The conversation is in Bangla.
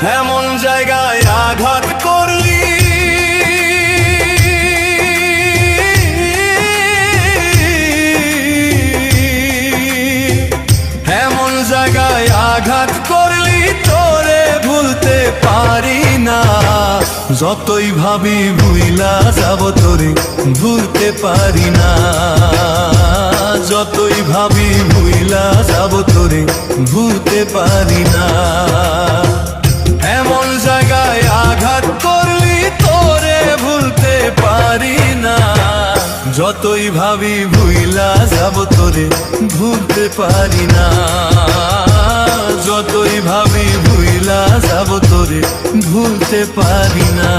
এমন জায়গায় আঘাত করলি এমন জায়গায় আঘাত করলি তোরে ভুলতে পারি না। যতই ভাবি ভুইলা যাব তোরে ভুলতে পারি না। যতই ভাবি ভুইলা যাব তোরে ভুলতে পারি না। এমন জায়গায় আঘাত করলি তোরে ভুলতে পারি না। যতই ভাবি ভুইলা যাব তোরে ভুলতে পারি না। যতই ভাবি ভুইলা যাব তোরে ভুলতে পারি না।